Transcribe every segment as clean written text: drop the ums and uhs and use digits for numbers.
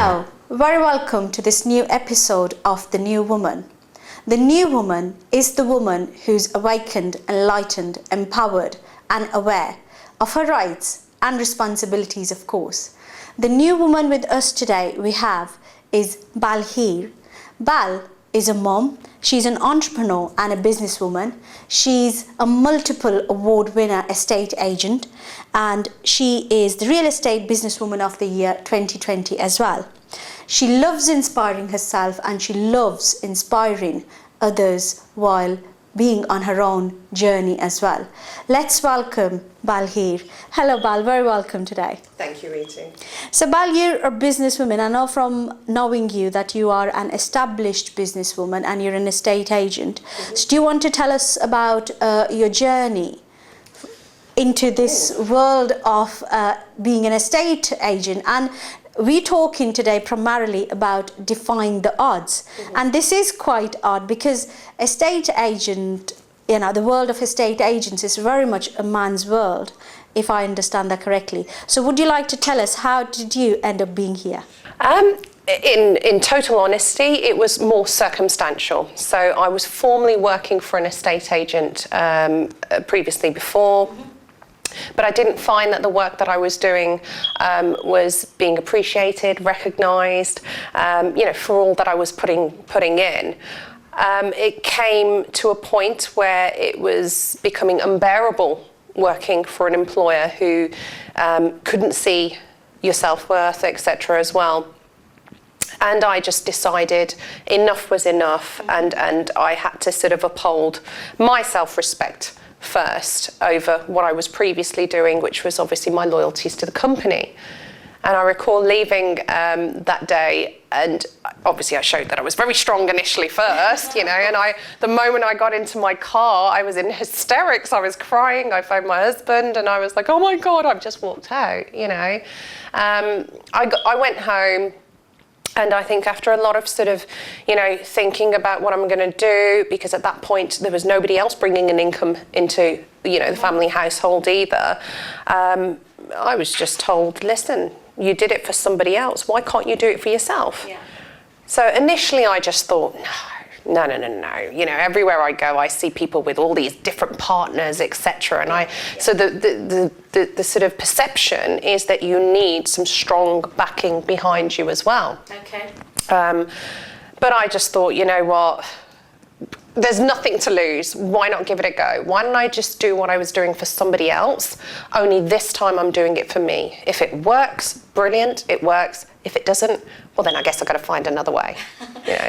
Hello, very welcome to this new episode of The New Woman. The new woman is the woman who's awakened, enlightened, empowered and aware of her rights and responsibilities, of course. The new woman with us today we have is Bal Heer. Bal is a mom, she's an entrepreneur and a businesswoman. She's a multiple award winner estate agent, and she is the Real Estate Businesswoman of the Year 2020 as well. She loves inspiring herself and she loves inspiring others while being on her own journey as well. Let's welcome Bal Heer. Hello Bal, very welcome today. Thank you, Riti. So Bal, you're a businesswoman. I know from knowing you that you are an established businesswoman and you're an estate agent. So do you want to tell us about your journey into this world of being an estate agent? And we're talking today primarily about defying the odds. And this is quite odd because estate agent, the world of estate agents is very much a man's world, if I understand that correctly. So would you like to tell us, how did you end up being here? In total honesty, it was more circumstantial. So I was formerly working for an estate agent previously before. But I didn't find that the work that I was doing was being appreciated, recognised, for all that I was putting in. It came to a point where it was becoming unbearable working for an employer who couldn't see your self-worth, etc. as well. And I just decided enough was enough, and I had to sort of uphold my self-respect first over what I was previously doing, which was obviously my loyalties to the company. And I recall leaving that day, and obviously I showed that I was very strong initially first, and the moment I got into my car, I was in hysterics, I was crying, I phoned my husband and I was like, oh my God, I've just walked out, I went home. And I think after a lot of sort of, thinking about what I'm going to do, because at that point there was nobody else bringing an income into, the family household either, I was just told, listen, you did it for somebody else. Why can't you do it for yourself? Yeah. So initially I just thought, no. Everywhere I go, I see people with all these different partners, etc. And so the sort of perception is that you need some strong backing behind you as well. Okay. But I just thought, you know what? There's nothing to lose. Why not give it a go? Why don't I just do what I was doing for somebody else? Only this time I'm doing it for me. If it works, brilliant, it works. If it doesn't, well then I guess I've got to find another way.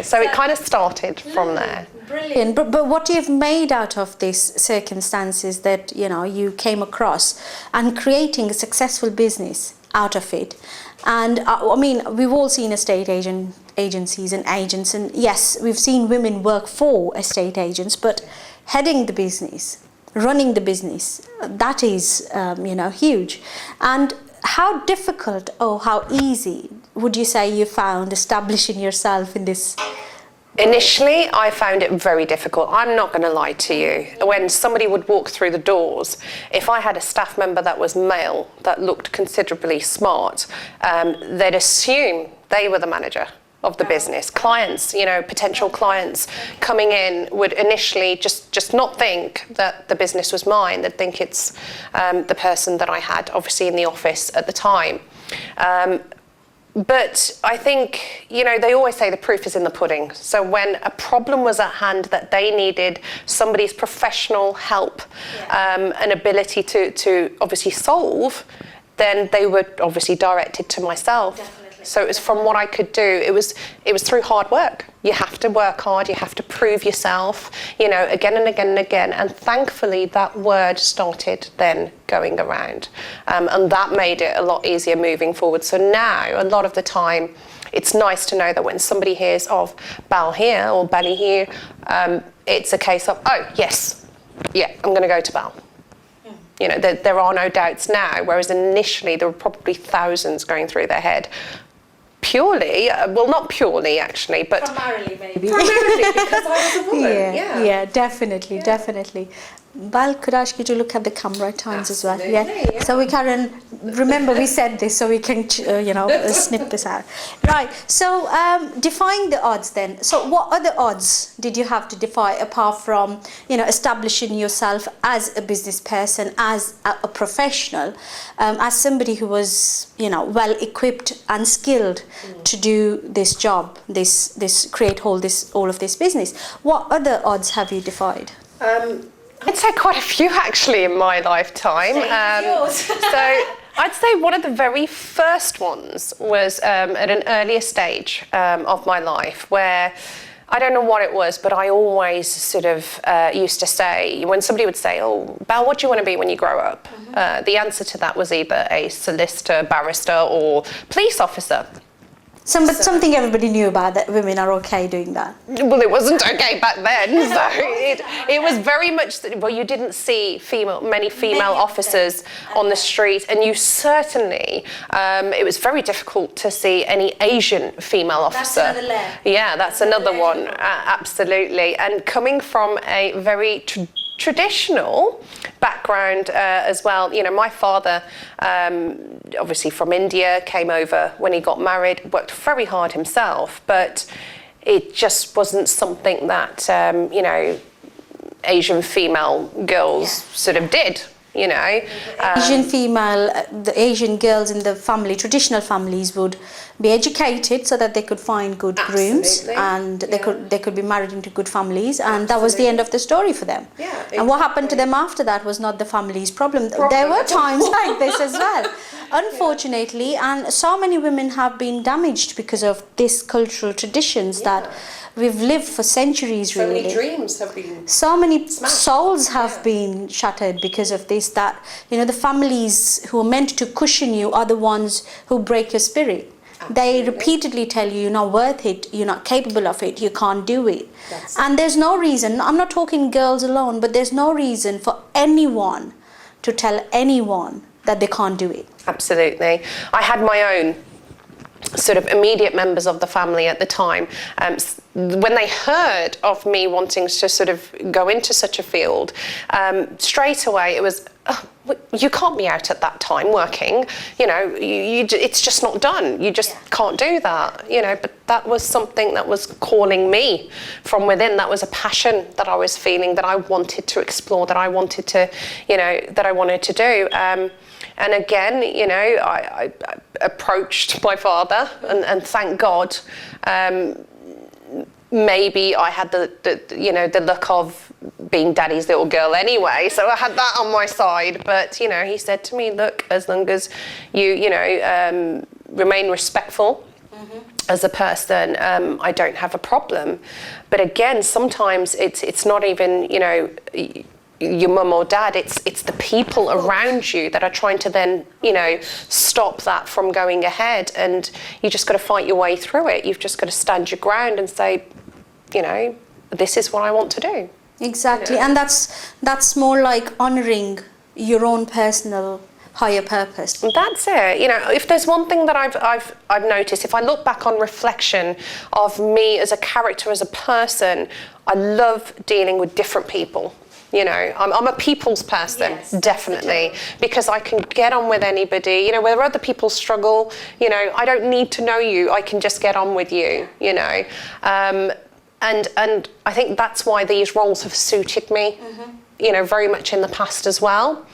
So it kind of started from there. Brilliant. But what you've made out of these circumstances that, you came across and creating a successful business out of it. And we've all seen estate agencies and agents, and yes, we've seen women work for estate agents, but heading the business, running the business, that is, huge. And how difficult or how easy would you say you found establishing yourself in this? Initially, I found it very difficult. I'm not going to lie to you. When somebody would walk through the doors, if I had a staff member that was male, that looked considerably smart, they'd assume they were the manager of the business. Clients, potential clients coming in would initially just not think that the business was mine. They'd think it's the person that I had, obviously, in the office at the time. But I think, they always say the proof is in the pudding. So when a problem was at hand that they needed somebody's professional help, and ability to obviously solve, then they were obviously directed to myself. Definitely. So it was from what I could do. It was through hard work. You have to work hard. You have to prove yourself, again and again and again. And thankfully, that word started then going around. And that made it a lot easier moving forward. So now, a lot of the time, it's nice to know that when somebody hears of Bal Heer or Bal Heer, it's a case of, oh, yes, yeah, I'm going to go to Bal. There are no doubts now, whereas initially there were probably thousands going through their head. Purely, well, not purely actually, but primarily maybe. Primarily because I was a woman. Yeah, definitely. Bal, could I ask you to look at the camera at times as well? Absolutely, yeah. So we can remember we said this, so we can snip this out. Right. So defying the odds then. So what other odds did you have to defy apart from establishing yourself as a business person, as a professional, as somebody who was well equipped and skilled to do this job, create all of this business? What other odds have you defied? I'd say quite a few actually in my lifetime. So I'd say one of the very first ones was at an earlier stage of my life where I don't know what it was, but I always sort of used to say, when somebody would say, "Oh, Bal, what do you want to be when you grow up?" The answer to that was either a solicitor, barrister, or police officer. Something everybody knew about, that women are okay doing that. Well, it wasn't okay back then. So it was very much, well, you didn't see many female officers on the street, and you certainly, it was very difficult to see any Asian female officer. That's another layer. Yeah, that's another one, absolutely. And coming from a very traditional background as well. My father, obviously from India, came over when he got married, worked very hard himself, but it just wasn't something that, Asian female girls sort of did. Asian the Asian girls in the family, traditional families, would be educated so that they could find good grooms, and they could be married into good families, and that was the end of the story for them. Yeah, exactly. And what happened to them after that was not the family's problem. There were times like this as well, unfortunately, and so many women have been damaged because of this cultural traditions that we've lived for centuries, really. So many dreams have been so many smashed. Souls have been shattered because of this, that the families who are meant to cushion you are the ones who break your spirit. Absolutely. They repeatedly tell you you're not worth it, you're not capable of it, you can't do it. And there's no reason, I'm not talking girls alone, but there's no reason for anyone to tell anyone that they can't do it. Absolutely. I had my own sort of immediate members of the family at the time, when they heard of me wanting to sort of go into such a field, straight away it was, "Oh, you can't be out at that time working, it's just not done, you just can't do that," but that was something that was calling me from within. That was a passion that I was feeling, that I wanted to explore, that I wanted to do. And again, I approached my father, and thank God, maybe I had the look of being daddy's little girl anyway, so I had that on my side. But he said to me, "Look, as long as you remain respectful as a person, I don't have a problem." But again, sometimes it's not even your mum or dad, it's the people around you that are trying to then stop that from going ahead, and you just got to fight your way through it. You've just got to stand your ground and say, this is what I want to do. Exactly. And that's more like honouring your own personal higher purpose. That's it. If there's one thing that I've noticed, if I look back on reflection of me as a character, as a person, I love dealing with different people. I'm a people's person, definitely, because I can get on with anybody. Where other people struggle, I don't need to know you. I can just get on with you, And I think that's why these roles have suited me, very much in the past as well.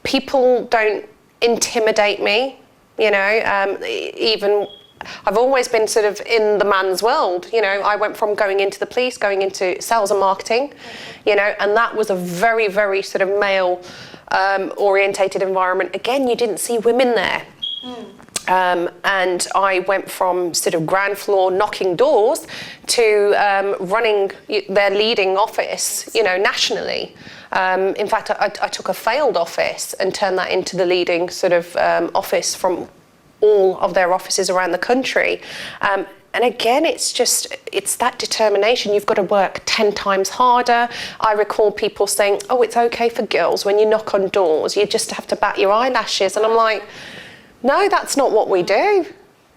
People don't intimidate me, even I've always been sort of in the man's world. I went from going into the police, going into sales and marketing, and that was a very, very sort of male orientated environment. Again, you didn't see women there. And I went from sort of ground floor knocking doors to running their leading office, nationally. In fact, I took a failed office and turned that into the leading sort of office from all of their offices around the country. And again, it's that determination. You've got to work 10 times harder. I recall people saying, "Oh, it's okay for girls when you knock on doors, you just have to bat your eyelashes." And I'm like, no, that's not what we do.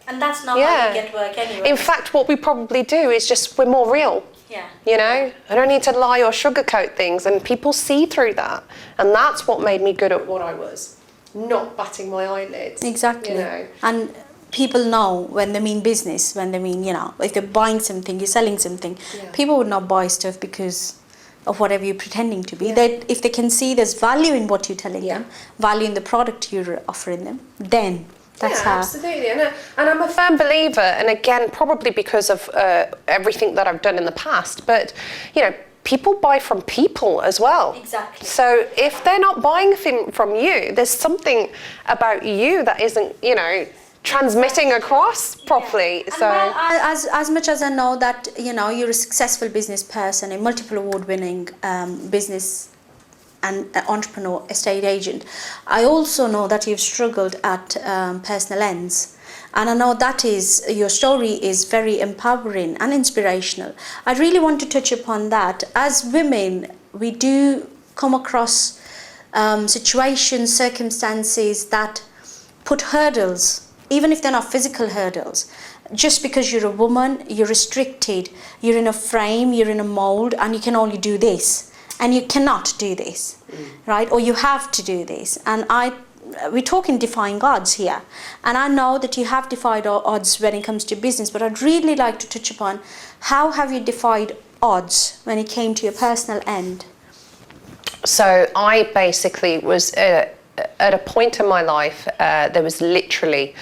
And that's not how you get work anyway. In fact, what we probably do is we're more real. Yeah. You know, I don't need to lie or sugarcoat things, and people see through that. And that's what made me good at what I was, not batting my eyelids. Exactly. You know? And people know when they mean business, when they mean, if they're buying something, you're selling something, people would not buy stuff because of whatever you're pretending to be. If they can see there's value in what you're telling them, value in the product you're offering them, then that's how. Absolutely. And I'm a firm believer, and again, probably because of everything that I've done in the past, but, people buy from people as well. Exactly. So if they're not buying from you, there's something about you that isn't, transmitting across properly. Yeah. So as much as I know that you're a successful business person, a multiple award-winning business and entrepreneur, estate agent, I also know that you've struggled at personal ends. And I know that your story is very empowering and inspirational. I really want to touch upon that. As women, we do come across situations, circumstances that put hurdles, even if they're not physical hurdles. Just because you're a woman, you're restricted, you're in a frame, you're in a mold, and you can only do this. And you cannot do this, right? Or you have to do this. And we're talking defying odds here. And I know that you have defied odds when it comes to business, but I'd really like to touch upon how have you defied odds when it came to your personal end? So I basically was at a point in my life, there was literally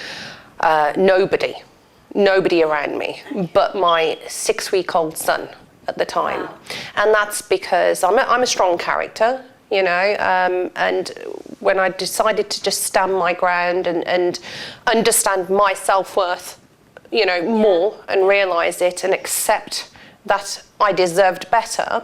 nobody around me but my 6-week-old son at the time. Wow. And that's because I'm a strong character, and when I decided to just stand my ground and understand my self-worth, more, and realise it and accept that I deserved better,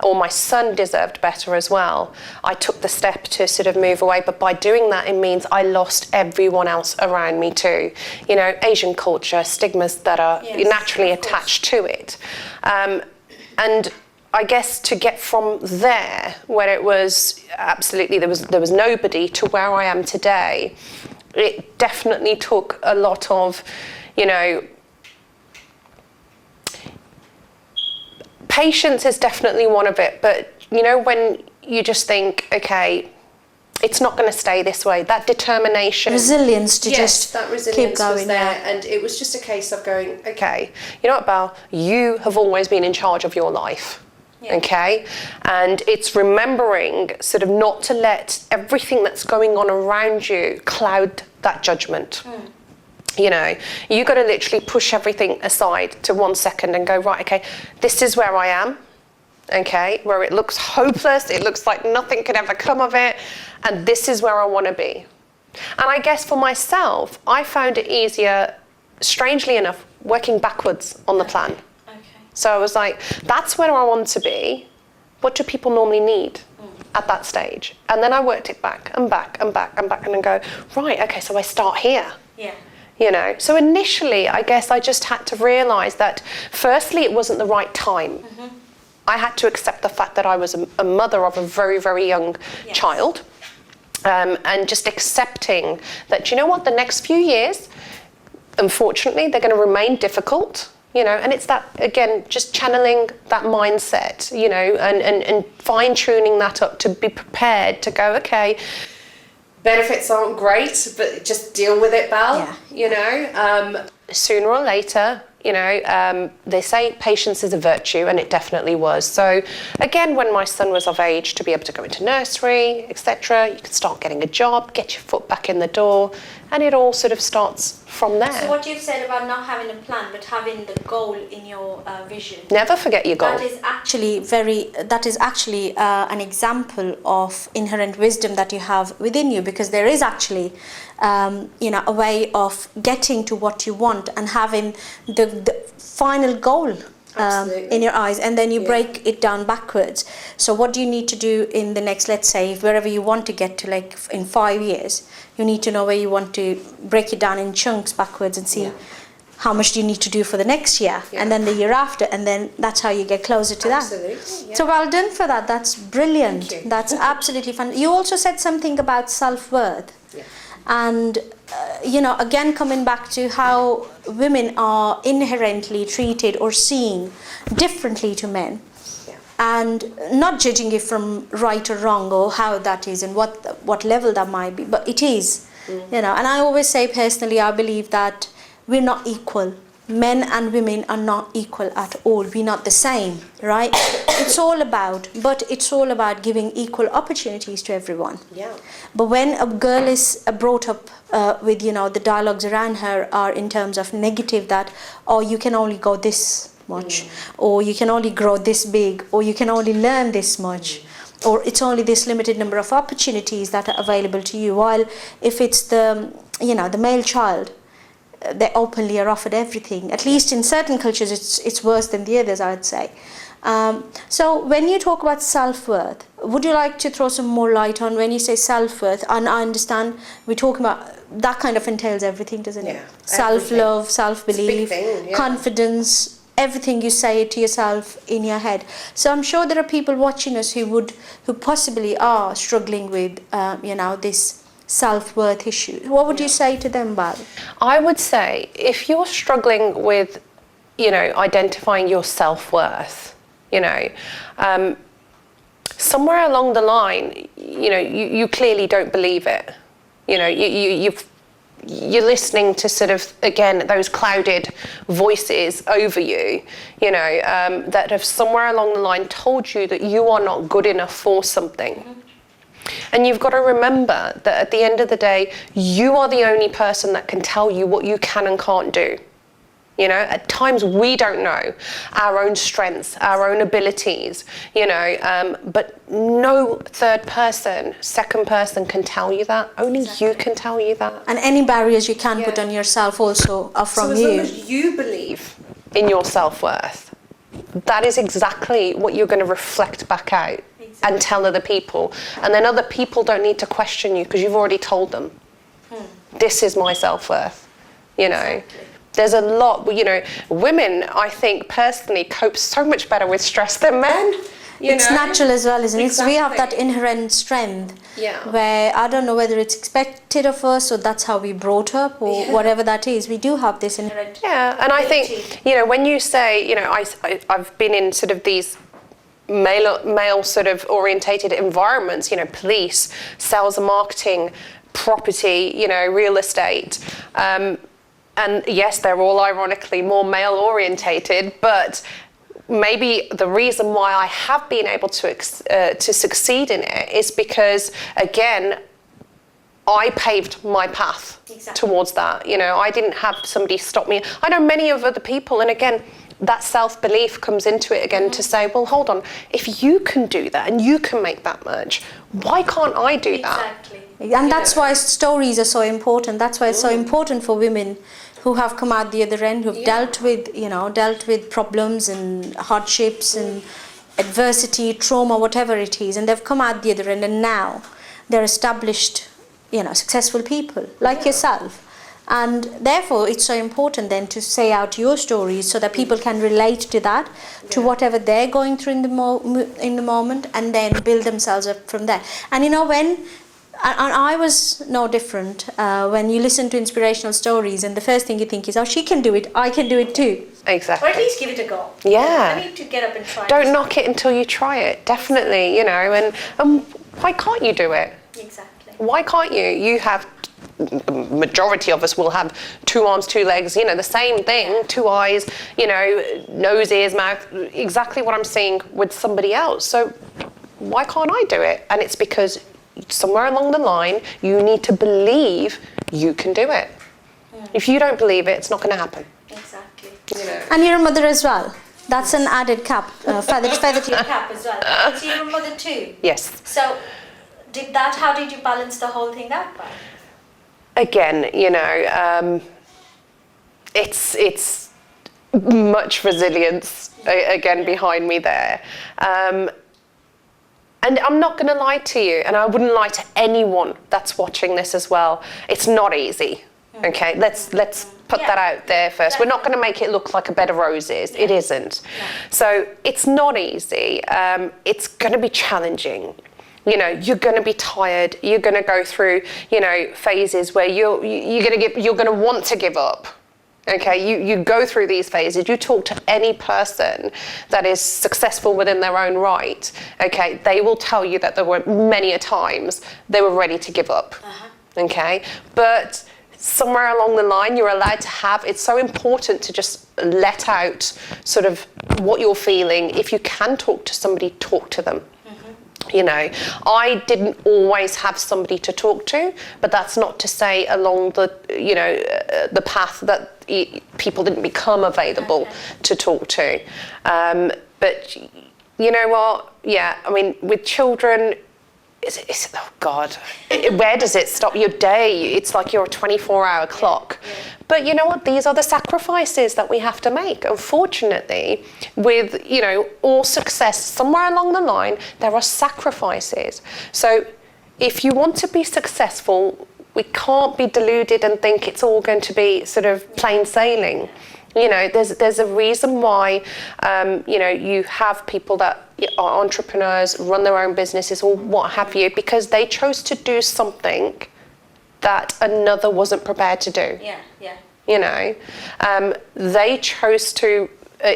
or my son deserved better as well, I took the step to sort of move away. But by doing that, it means I lost everyone else around me too. Asian culture, stigmas that are naturally attached to it. And I guess to get from there, where it was absolutely, there was nobody, to where I am today, it definitely took a lot of, patience is definitely one of it. But, when you just think, okay, it's not going to stay this way, that determination. Resilience to just that resilience keep going. Was there. And it was just a case of going, okay, you know what, Bal, you have always been in charge of your life. Yeah. Okay, and it's remembering sort of not to let everything that's going on around you cloud that judgment. You got to literally push everything aside to 1 second and go, right, okay, this is where I am, okay, where it looks hopeless, it looks like nothing could ever come of it, and this is where I want to be. And I guess for myself, I found it easier, strangely enough, working backwards on the plan. So I was like, that's where I want to be. What do people normally need at that stage? And then I worked it back and back and back and back, and then go, right, okay, so I start here. Yeah. So initially, I guess I just had to realise that, firstly, it wasn't the right time. I had to accept the fact that I was a mother of a very, very young child. And just accepting that, the next few years, unfortunately, they're going to remain difficult. And it's that, again, just channeling that mindset, and fine-tuning that up to be prepared to go, okay, benefits aren't great, but just deal with it, Bal, sooner or later, they say patience is a virtue, and it definitely was. So again, when my son was of age to be able to go into nursery, etc., you can start getting a job, get your foot back in the door, and it all sort of starts from there. So what you've said about not having a plan, but having the goal in your vision. Never forget your goal. That is actually an example of inherent wisdom that you have within you, because there is actually, a way of getting to what you want and having the final goal in your eyes, and then you break it down backwards. So what do you need to do in the next, let's say, wherever you want to get to, like in 5 years, you need to know where you want to break it down in chunks backwards and see how much do you need to do for the next year, and then the year after, and then that's how you get closer to that. Yeah. So well done for that. That's brilliant. Thank you. That's absolutely fun. You also said something about self-worth. Yeah. And, again, coming back to how women are inherently treated or seen differently to men. And not judging it from right or wrong or how that is and what level that might be, but it is, you know. And I always say personally, I believe that we're not equal. Men and women are not equal at all. We're not the same, right? It's all about giving equal opportunities to everyone. Yeah. But when a girl is brought up with, you know, the dialogues around her are in terms of negative, that, oh, you can only go this much, or you can only grow this big, or you can only learn this much, or it's only this limited number of opportunities that are available to you. While if it's the, you know, the male child, they openly are offered everything. At least in certain cultures, it's worse than the others, I'd say. So when you talk about self-worth, would you like to throw some more light on when you say self-worth? And I understand we're talking about that kind of entails everything, doesn't it? Self-love, self-belief, confidence, everything you say to yourself in your head. So I'm sure there are people watching us who possibly are struggling with, you know, this self-worth issue. What would you say to them, Bal? I would say if you're struggling with, you know, identifying your self-worth, you know, somewhere along the line, you know, you clearly don't believe it. You know, you're listening to sort of, again, those clouded voices over you, you know, that have somewhere along the line told you that you are not good enough for something. And you've got to remember that at the end of the day, you are the only person that can tell you what you can and can't do. You know, at times we don't know our own strengths, our own abilities, you know, but no third person, second person can tell you that. Only you can tell you that. And any barriers you can put on yourself also are from you. So as long as you believe in your self-worth, that is exactly what you're going to reflect back out and tell other people. And then other people don't need to question you because you've already told them. This is my self-worth, you know. There's a lot, you know, women, I think, personally cope so much better with stress than men. It's natural as well, isn't it? We have that inherent strength where I don't know whether it's expected of us or that's how we brought up or whatever that is. We do have this inherent and I think, you know, when you say, you know, I've been in sort of these male sort of orientated environments, you know, police, sales and marketing, property, you know, real estate, and yes, they're all ironically more male orientated, but maybe the reason why I have been able to succeed in it is because, again, I paved my path towards that. You know, I didn't have somebody stop me. I know many of other people, and again, that self-belief comes into it again to say, well, hold on, if you can do that and you can make that much, why can't I do that? And that's why stories are so important. That's why it's so important for women who have come out the other end, who've dealt with problems and hardships and adversity, trauma, whatever it is, and they've come out the other end, and now they're established, you know, successful people like yourself. And therefore, it's so important then to say out your stories so that people can relate to that, to whatever they're going through in the moment, and then build themselves up from there. And you know, and I was no different. When you listen to inspirational stories, and the first thing you think is, oh, she can do it, I can do it too. Exactly. Or at least give it a go. Yeah. I need to get up and try. Don't knock it until you try it, definitely, you know, and why can't you do it? Exactly. Why can't you? You have, the majority of us will have 2 arms, 2 legs, you know, the same thing, 2 eyes, you know, nose, ears, mouth, exactly what I'm seeing with somebody else. So why can't I do it? And it's because somewhere along the line, you need to believe you can do it. If you don't believe it, it's not going to happen. Exactly. You know. And you're a mother as well. That's an added cap, feather to your cap as well. So you're a mother too. Yes. So how did you balance the whole thing out? Again, you know, it's much resilience again behind me there. And I'm not going to lie to you, and I wouldn't lie to anyone that's watching this as well. It's not easy. Okay, let's put that out there first. We're not going to make it look like a bed of roses. It isn't. So it's not easy. It's going to be challenging. You know, you're going to be tired. You're going to go through, you know, phases where you're going to want to give up. Okay, you go through these phases. You talk to any person that is successful within their own right, okay, they will tell you that there were many a times they were ready to give up, okay? But somewhere along the line, you're allowed to have, it's so important to just let out sort of what you're feeling. If you can talk to somebody, talk to them. You know, I didn't always have somebody to talk to, but that's not to say along the, you know, the path that people didn't become available to talk to. But you know what? Yeah, I mean, with children, oh God, where does it stop? Your day, it's like you're a 24-hour clock. But you know what? These are the sacrifices that we have to make. Unfortunately, with, you know, all success, somewhere along the line, there are sacrifices. So if you want to be successful, we can't be deluded and think it's all going to be sort of plain sailing. You know, there's a reason why, you know, you have people that are entrepreneurs, run their own businesses or what have you, because they chose to do something that another wasn't prepared to do. You know, they chose to,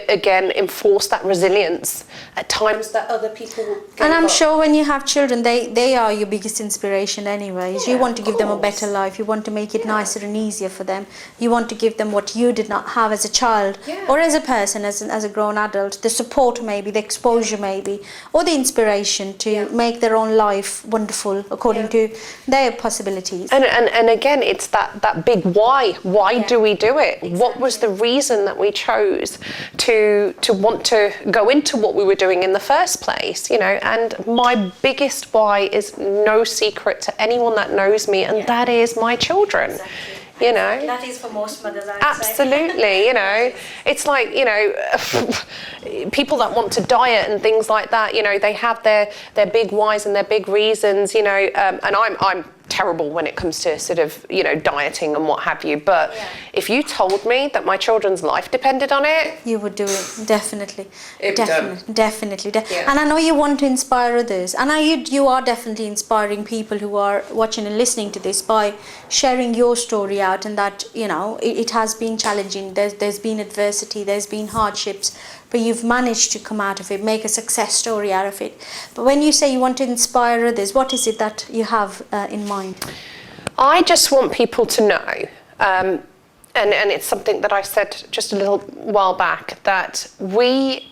again, enforce that resilience at times that other people gave And I'm up. sure when you have children, they are your biggest inspiration anyways. You want to give them a better life. You want to make it nicer and easier for them. You want to give them what you did not have as a child or as a person, as a grown adult. The support maybe, the exposure maybe, or the inspiration to make their own life wonderful according to their possibilities. And again, it's that big why. Why do we do it? Exactly. What was the reason that we chose to want to go into what we were doing in the first place, you know? And my biggest why is no secret to anyone that knows me, and that is my children. Exactly. You know, That is for most mothers, I would absolutely. You know, it's like, you know, people that want to diet and things like that. You know, they have their big whys and their big reasons. You know, and I'm terrible when it comes to sort of, you know, dieting and what have you. But if you told me that my children's life depended on it, You would do it, definitely. It'd be done. Definitely. And I know you want to inspire others. And you are definitely inspiring people who are watching and listening to this by sharing your story out, and that, you know, it has been challenging. There's been adversity, there's been hardships, but you've managed to come out of it, make a success story out of it. But when you say you want to inspire others, what is it that you have in mind? I just want people to know, and it's something that I said just a little while back, that we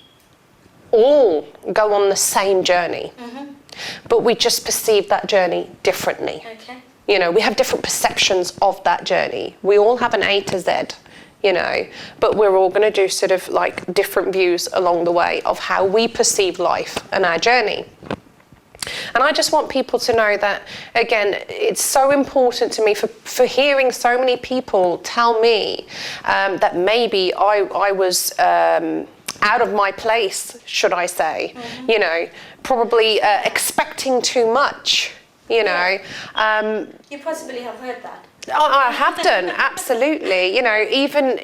all go on the same journey, but we just perceive that journey differently. Okay. You know, we have different perceptions of that journey. We all have an A to Z, you know, but we're all going to do sort of like different views along the way of how we perceive life and our journey. And I just want people to know that, again, it's so important to me for hearing so many people tell me that maybe I was out of my place, should I say, you know, probably expecting too much, you know. You possibly have heard that. I have done, absolutely. You know, even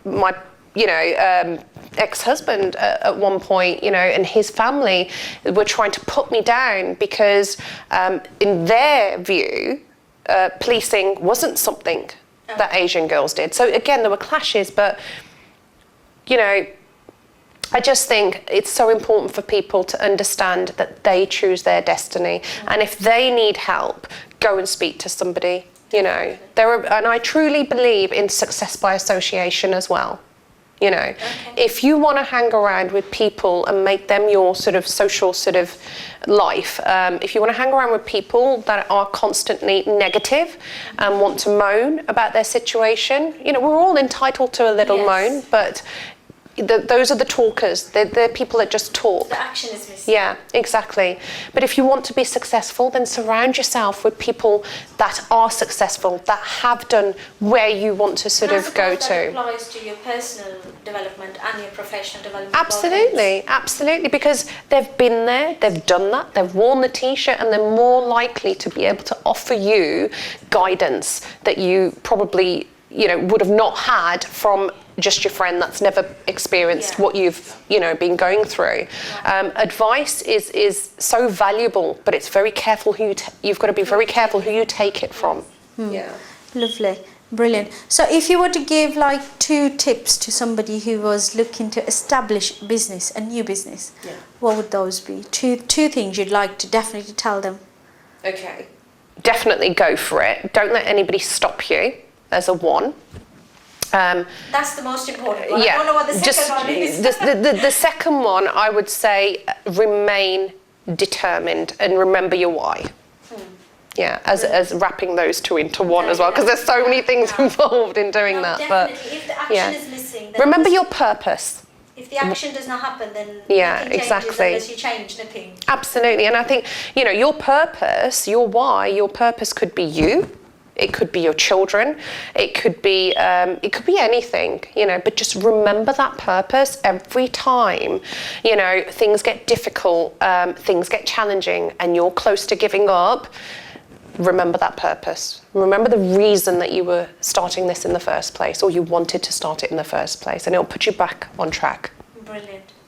my, you know, ex-husband at one point, you know, and his family were trying to put me down because in their view, policing wasn't something that Asian girls did. So again, there were clashes, but, you know, I just think it's so important for people to understand that they choose their destiny. And if they need help, go and speak to somebody, you know. And I truly believe in success by association as well. You know, if you want to hang around with people and make them your sort of social sort of life, if you want to hang around with people that are constantly negative and want to moan about their situation, you know, we're all entitled to a little moan, but those are the talkers. They're people that just talk. The action is missing. Yeah, exactly. But if you want to be successful, then surround yourself with people that are successful, that have done where you want to sort of go to. That applies to your personal development and your professional development. Absolutely, absolutely, because they've been there, they've done that, they've worn the t-shirt, and they're more likely to be able to offer you guidance that you probably, you know, would have not had from just your friend that's never experienced what you've, you know, been going through. Advice is so valuable, but it's very careful who you've got to be very careful who you take it from. Yeah. Lovely. Brilliant. So if you were to give like 2 tips to somebody who was looking to establish business, a new business, what would those be? Two things you'd like to definitely tell them. Okay. Definitely go for it. Don't let anybody stop you, as a one. That's the most important one. Yeah. I don't know what the second one is. The second one, I would say, remain determined and remember your why. Yeah, as wrapping those 2 into one as well, because there's so many things involved in doing that. Definitely. But If the action is missing, then remember your purpose. If the action does not happen, then Yeah, nothing exactly. changes unless you change nothing. Absolutely, and I think your purpose, your why, your purpose could be you. It could be your children. It could be anything, But just remember that purpose every time, things get difficult, things get challenging, and you're close to giving up. Remember that purpose. Remember the reason that you were starting this in the first place, or you wanted to start it in the first place, and it'll put you back on track.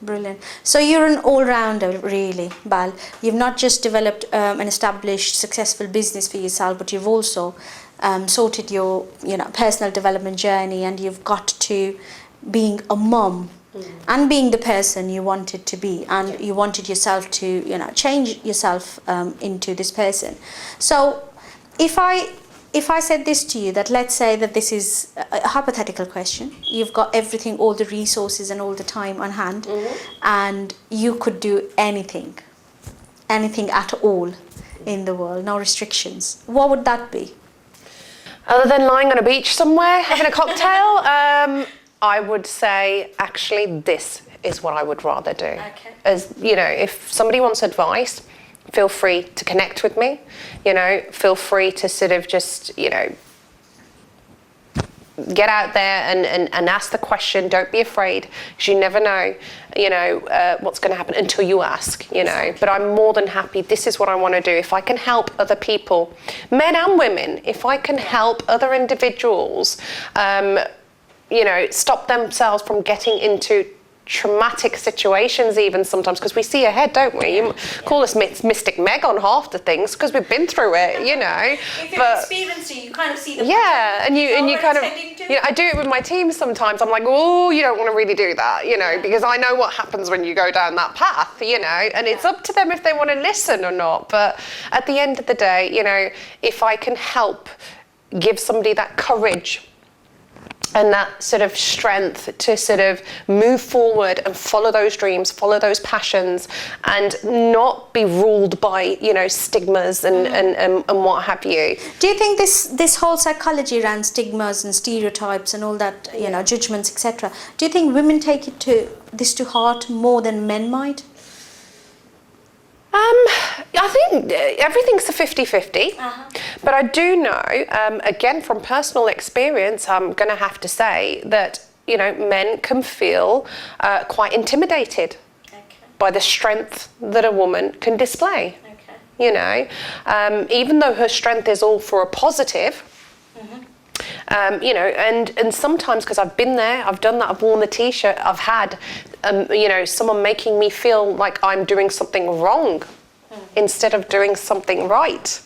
Brilliant. So you're an all-rounder, really, Bal. You've not just developed an established, successful business for yourself, but you've also sorted your, personal development journey, and you've got to being a mum and being the person you wanted to be, and you wanted yourself to, change yourself into this person. So if I said this to you, that let's say that this is a hypothetical question, you've got everything, all the resources and all the time on hand, and you could do anything at all in the world, no restrictions, what would that be? Other than lying on a beach somewhere, having a cocktail, I would say, actually, this is what I would rather do. Okay. As if somebody wants advice, feel free to connect with me. Feel free to sort of just, get out there and ask the question. Don't be afraid, because you never know, what's going to happen until you ask, But I'm more than happy. This is what I want to do. If I can help other people, men and women, if I can help other individuals, stop themselves from getting into traumatic situations even sometimes, because we see ahead, don't we? You call us Mystic Meg on half the things because we've been through it, If you've experienced it, you kind of see the and you kind of, I do it with my team sometimes. I'm like, oh, you don't want to really do that, because I know what happens when you go down that path, and it's up to them if they want to listen or not. But at the end of the day, if I can help give somebody that courage and that sort of strength to sort of move forward and follow those dreams, follow those passions, and not be ruled by, stigmas and what have you. Do you think this whole psychology around stigmas and stereotypes and all that, judgments, etc., do you think women take this to heart more than men might? I think everything's a 50-50, but I do know, again, from personal experience, I'm going to have to say that, men can feel quite intimidated by the strength that a woman can display. Even though her strength is all for a positive, and sometimes, because I've been there, I've done that, I've worn the t-shirt, I've had, someone making me feel like I'm doing something wrong instead of doing something right,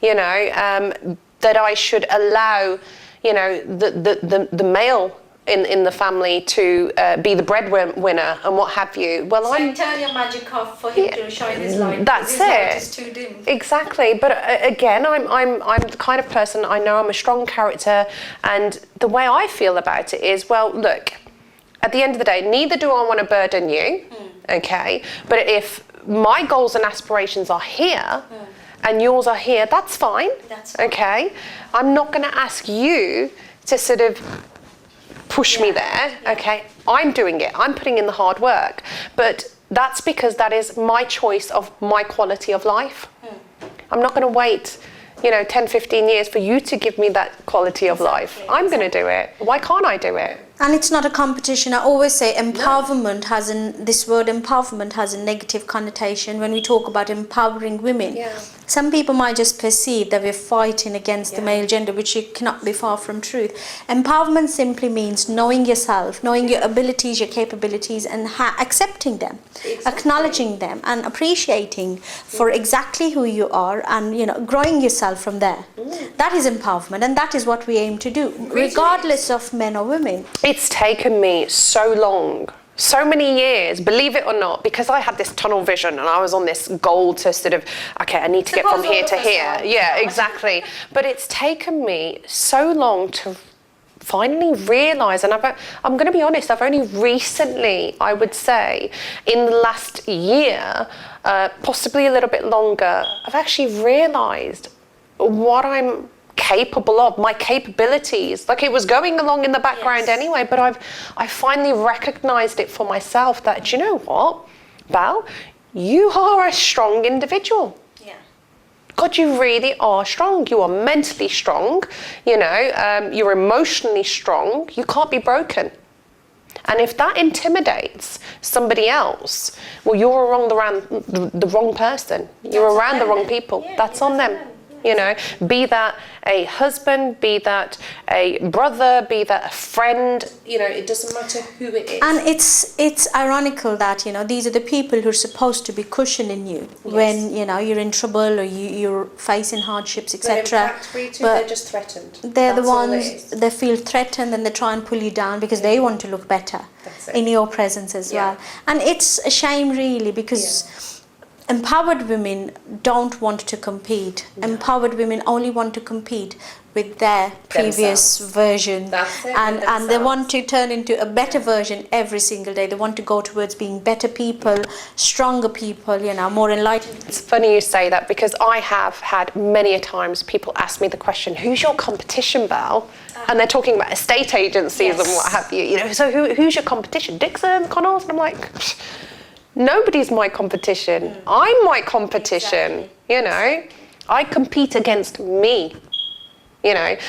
that I should allow, the male in the family to be the breadwinner and what have you. Well, so you turn your magic off for him to shine his light. That's his it. Light is too dim. Exactly. But again, I'm the kind of person, I know I'm a strong character, and the way I feel about it is, well, look, at the end of the day, neither do I want to burden you, okay? But if my goals and aspirations are here and yours are here, that's fine. Okay? I'm not going to ask you to sort of push me there, okay? I'm doing it. I'm putting in the hard work. But that's because that is my choice of my quality of life. I'm not going to wait, 10, 15 years for you to give me that quality of life. I'm going to do it. Why can't I do it? And it's not a competition. I always say empowerment this word empowerment has a negative connotation when we talk about empowering women. Yeah. Some people might just perceive that we're fighting against the male gender, which cannot be far from truth. Empowerment simply means knowing yourself, knowing your abilities, your capabilities, and accepting them, acknowledging them, and appreciating for exactly who you are, and growing yourself from there. That is empowerment, and that is what we aim to do, regardless of men or women. It's taken me so long, so many years, believe it or not, because I had this tunnel vision and I was on this goal to sort of, okay, I need to get from here to here. Yeah, exactly. But it's taken me so long to finally realise, and I'm going to be honest, I've only recently, I would say, in the last year, possibly a little bit longer, I've actually realised what I'm capable of, my capabilities. Like, it was going along in the background anyway, but I finally recognised it for myself that, do you know what, Bal, you are a strong individual. Yeah. God, you really are strong. You are mentally strong, you're emotionally strong. You can't be broken. And if that intimidates somebody else, well, you're around the wrong person. You're around the wrong people. That's on them. Be that a husband, be that a brother, be that a friend, it doesn't matter who it is. And it's ironical that, these are the people who are supposed to be cushioning you when, you're in trouble or you're facing hardships, etc. But they're just threatened. They're the ones, they feel threatened and they try and pull you down because they want to look better in your presence as well. And it's a shame, really, because empowered women don't want to compete. Empowered women only want to compete with their previous version. That's it, and they want to turn into a better version every single day. They want to go towards being better people, stronger people, more enlightened. It's funny you say that, because I have had many a times people ask me the question, who's your competition, Bal? And they're talking about estate agencies and what have you. So who's your competition? Dixon, Connells? And I'm like, nobody's my competition. I'm my competition, I compete against me.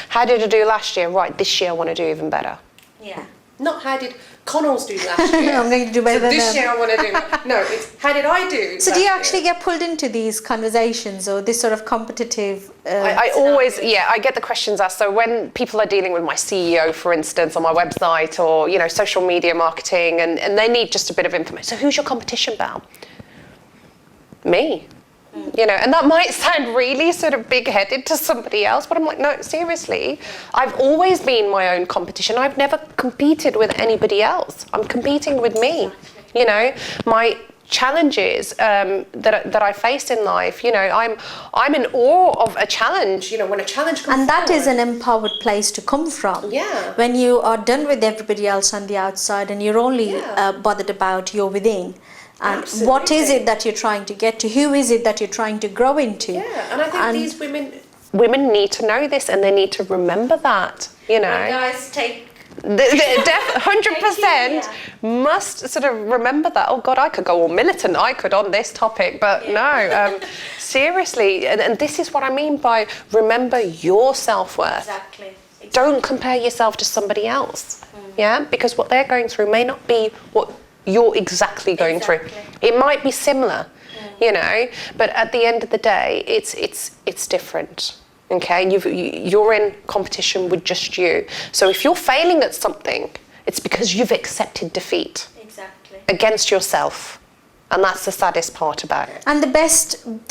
How did I do last year? Right, this year I want to do even better. Yeah. Not how did Connells do last year. I'm going to do better than this them. year I want to do. No, it's how did I do? So do you actually get pulled into these conversations or this sort of competitive? I always, I get the questions asked. So when people are dealing with my CEO, for instance, on my website, or social media marketing, and they need just a bit of information. So who's your competition, Bal? Me. And that might sound really sort of big-headed to somebody else, but I'm like, no, seriously, I've always been my own competition. I've never competed with anybody else. I'm competing with me. My challenges that I face in life, I'm in awe of a challenge. When a challenge comes and that forward, is an empowered place to come from. Yeah. When you are done with everybody else on the outside and you're only bothered about your within. And what is it that you're trying to get to? Who is it that you're trying to grow into? Yeah, and I think these women need to know this, and they need to remember that, Guys, take... 100% must sort of remember that. Oh God, I could go all militant, I could on this topic, but no, seriously, and this is what I mean by remember your self-worth. Exactly. Don't compare yourself to somebody else, because what they're going through may not be what you're exactly going through. It might be similar, but at the end of the day, it's different. Okay, you're in competition with just you. So if you're failing at something, it's because you've accepted defeat against yourself, and that's the saddest part about it. And the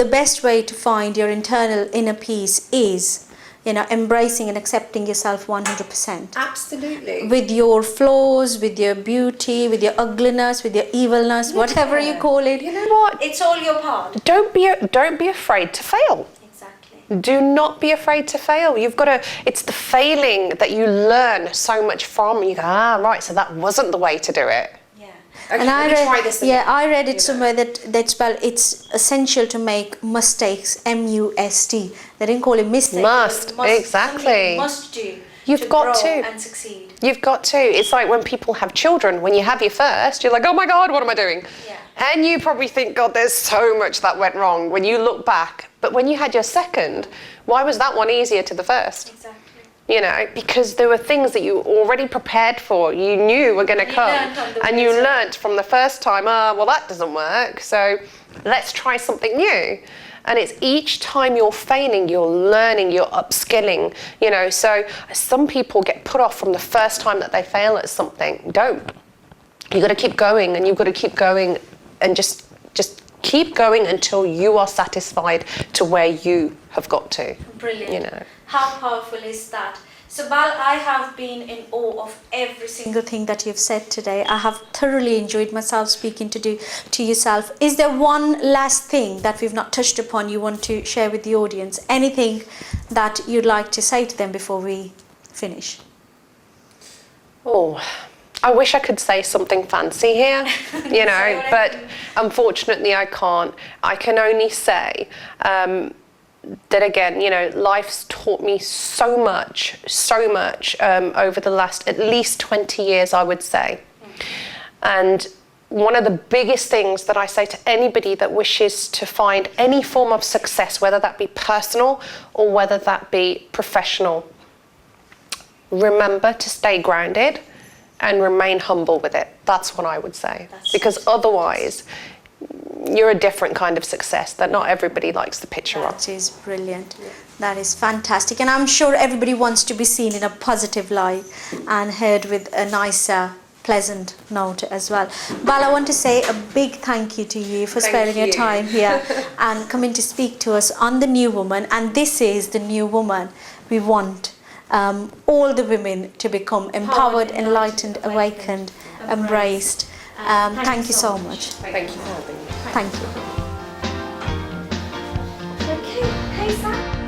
best way to find your internal inner peace is, embracing and accepting yourself 100%. Absolutely. With your flaws, with your beauty, with your ugliness, with your evilness, whatever you call it. You know what? It's all your part. Don't be afraid to fail. Exactly. Do not be afraid to fail. It's the failing that you learn so much from. You go, right, so that wasn't the way to do it. Okay, and I read it again. somewhere that spell it's essential to make mistakes, M-U-S-T. They didn't call it mistakes. Must, exactly. Must do. You've got to. And succeed. You've got to. It's like when people have children. When you have your first, you're like, oh my God, what am I doing? Yeah. And you probably think, God, there's so much that went wrong when you look back. But when you had your second, why was that one easier to the first? Exactly. you know, because there were things that you already prepared for, you knew were going to come, and you learnt from the first time, well, that doesn't work, so let's try something new. And it's each time you're failing, you're learning, you're upskilling, you know. So some people get put off from the first time that they fail at something. Don't. You've got to keep going, and you've got to keep going, and just keep going until you are satisfied to where you have got to. Brilliant. You know. How powerful is that? So Bal, I have been in awe of every single thing that you've said today. I have thoroughly enjoyed myself speaking to yourself. Is there one last thing that we've not touched upon you want to share with the audience? Anything that you'd like to say to them before we finish? Oh, I wish I could say something fancy here, you know, but unfortunately I can't. I can only say that again, you know, life's taught me so much over the last at least 20 years, I would say. And one of the biggest things that I say to anybody that wishes to find any form of success, whether that be personal or whether that be professional, remember to stay grounded and remain humble with it. That's what I would say. Because otherwise, you're a different kind of success that not everybody likes the picture of. That is brilliant. That is fantastic. And I'm sure everybody wants to be seen in a positive light and heard with a nicer, pleasant note as well. Bal, I want to say a big thank you to you for sparing your time here and coming to speak to us on The New Woman. And this is The New Woman. We want all the women to become empowered, enlightened, awakened, embraced. Thank you so much. Thank you for having me. Thank you. Okay, hey Sam.